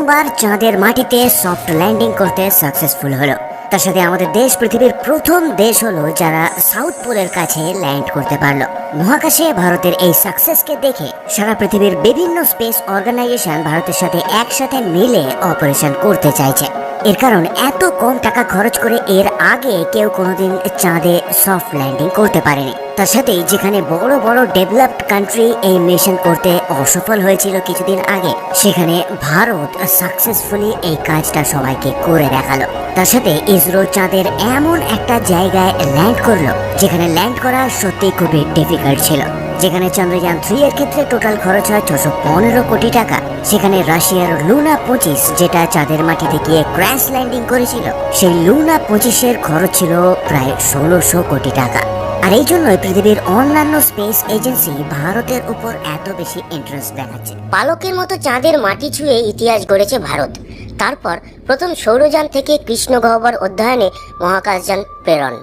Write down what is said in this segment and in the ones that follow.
প্রথমবার চাঁদের মাটিতে সফট ল্যান্ডিং করতে সাকসেসফুল হলো। তার সাথে আমাদের দেশ পৃথিবীর প্রথম দেশ হলো যারা সাউথ পোলের কাছে ল্যান্ড করতে পারলো। মহাকাশে ভারতের এই সাকসেসকে দেখে সারা পৃথিবীর বিভিন্ন স্পেস অর্গানাইজেশন ভারতের সাথে একসাথে মিলে অপারেশন করতে চাইছে। এর কারণ এত কম টাকা খরচ করে এর আগে কেউ কোনোদিন চাঁদে সফট ল্যান্ডিং করতে পারেনি। তার সাথে যেখানে বড় বড় ডেভেলপড কান্ট্রি এই মিশন করতে অসফল হয়েছিল কিছুদিন আগে, সেখানে ভারত সাকসেসফুলি এই কাজটা সবাইকে করে দেখালো। তার সাথে ইসরো চাঁদের এমন একটা জায়গায় ল্যান্ড করলো যেখানে ল্যান্ড করা সত্যি খুবই ডিফিকাল্ট ছিল। যেখানে চন্দ্রযান 3 এর ক্ষেত্রে টোটাল খরচ হয় 615 কোটি টাকা, সেখানে রাশিয়ার লুনা 25 যেটা চাঁদের মাটিতে গিয়ে ক্র্যাশ ল্যান্ডিং করেছিল, সেই লুনা 25-এর খরচ ছিল প্রায় 1600 কোটি টাকা। আর এই জন্যই পৃথিবীর অন্যান্য স্পেস এজেন্সি ভারতের উপর এত বেশি ইন্টারেস্ট দেখাচ্ছে। পালকের মতো চাঁদের মাটি ছুঁয়ে ইতিহাস গড়েছে ভারত। তারপর প্রথম সৌরযান থেকে কৃষ্ণ গহ্বর অধ্যয়নে মহাকাশযান প্রেরণ,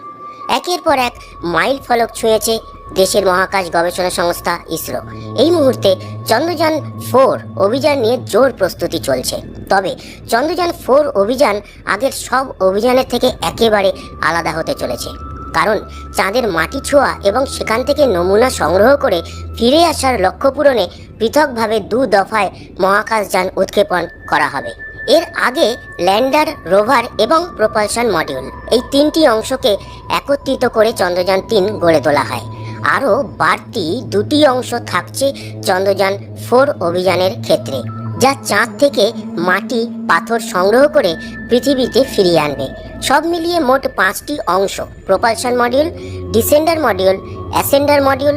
একের পর এক মাইল ফলক ছুঁয়েছে দেশের মহাকাশ গবেষণা সংস্থা ইসরো। এই মুহূর্তে চন্দ্রযান 4 অভিযান নিয়ে জোর প্রস্তুতি চলছে। তবে চন্দ্রযান 4 অভিযান আগের সব অভিযানের থেকে একেবারে আলাদা হতে চলেছে, কারণ চাঁদের মাটি ছোঁয়া এবং সেখান থেকে নমুনা সংগ্রহ করে ফিরে আসার লক্ষ্য পূরণে পৃথকভাবে 2 দফায় মহাকাশযান উৎক্ষেপণ করা হবে। এর আগে ল্যান্ডার, রোভার এবং প্রপালশন মডিউল, এই 3টি অংশকে একত্রিত করে চন্দ্রযান 3 গড়ে তোলা হয়। আরও বাড়তি 2টি অংশ থাকছে চন্দ্রযান 4 অভিযানের ক্ষেত্রে, যা চাঁদ থেকে মাটি, পাথর সংগ্রহ করে পৃথিবীতে ফিরিয়ে আনবে। সব মিলিয়ে মোট 5টি অংশ: propulsion module, descender module, ascender module,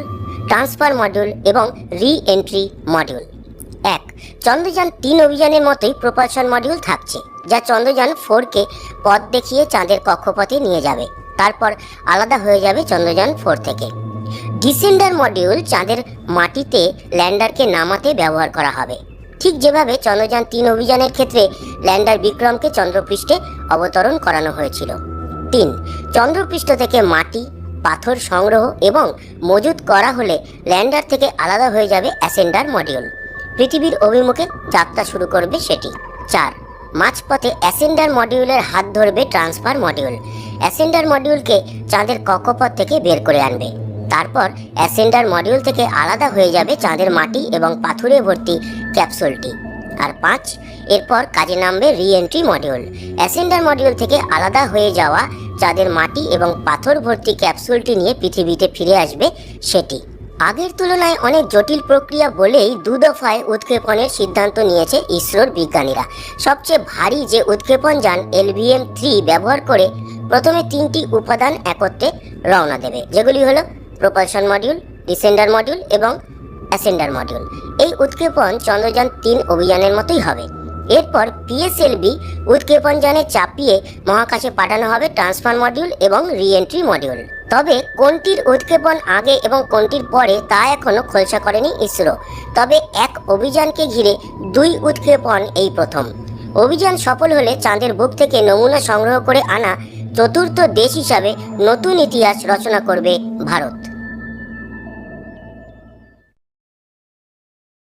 transfer module এবং রি এন্ট্রি মডিউল। চন্দ্রযান 3 অভিযানের মতোই প্রপালশন মডিউল থাকছে, যা চন্দ্রযান 4কে পথ দেখিয়ে চাঁদের কক্ষপথে নিয়ে যাবে, তারপর আলাদা হয়ে যাবে চন্দ্রযান 4 থেকে। ডিসেন্ডার মডিউল চাঁদের মাটিতে ল্যান্ডারকে নামাতে ব্যবহার করা হবে, ঠিক যেভাবে চন্দ্রযান 3 অভিযানের ক্ষেত্রে ল্যান্ডার বিক্রমকে চন্দ্রপৃষ্ঠে অবতরণ করানো হয়েছিল। 3. চন্দ্রপৃষ্ঠ থেকে মাটি, পাথর সংগ্রহ এবং মজুত করা হলে ল্যান্ডার থেকে আলাদা হয়ে যাবে অ্যাসেন্ডার মডিউল, পৃথিবীর অভিমুখে যাত্রা শুরু করবে সেটি। 4. মাঝপথে অ্যাসেন্ডার মডিউলের হাত ধরবে ট্রান্সফার মডিউল, অ্যাসেন্ডার মডিউলকে চাঁদের কক্ষপথ থেকে বের করে আনবে। তারপর অ্যাসেন্ডার মডিউল থেকে আলাদা হয়ে যাবে চাঁদের মাটি এবং পাথরে ভর্তি ক্যাপসুলটি। আর 5. এরপর কাজে নামবে রি এন্ট্রি মডিউল, অ্যাসেন্ডার মডিউল থেকে আলাদা হয়ে যাওয়া চাঁদের মাটি এবং পাথর ভর্তি ক্যাপসুলটি নিয়ে পৃথিবীতে ফিরে আসবে সেটি। আগের তুলনায় অনেক জটিল প্রক্রিয়া বলেই 2 দফায় উৎক্ষেপণের সিদ্ধান্ত নিয়েছে ইসরোর বিজ্ঞানীরা। সবচেয়ে ভারী যে উৎক্ষেপণ যান LVM-3 ব্যবহার করে প্রথমে 3টি উপাদান একত্রে রওনা দেবে, যেগুলি হলো প্রপালশন মডিউল, ডিসেন্ডার মডিউল এবং অ্যাসেন্ডার মডিউল। এই উৎক্ষেপণ চন্দ্রযান 3 অভিযানের মতোই হবে। এরপর PSLV উৎক্ষেপণ যানে চাপিয়ে মহাকাশে পাঠানো হবে ট্রান্সফার মডিউল এবং রি এন্ট্রি মডিউল। তবে কোনটির উৎক্ষেপণ আগে এবং কোনটির পরে তা এখনো খোলসা করেনি ইসরো। তবে এক অভিযানকে ঘিরে 2 উৎক্ষেপণ এই প্রথম। অভিযান সফল হলে চাঁদের বুক থেকে নমুনা সংগ্রহ করে আনা 4র্থ দেশ হিসাবে নতুন ইতিহাস রচনা করবে ভারত।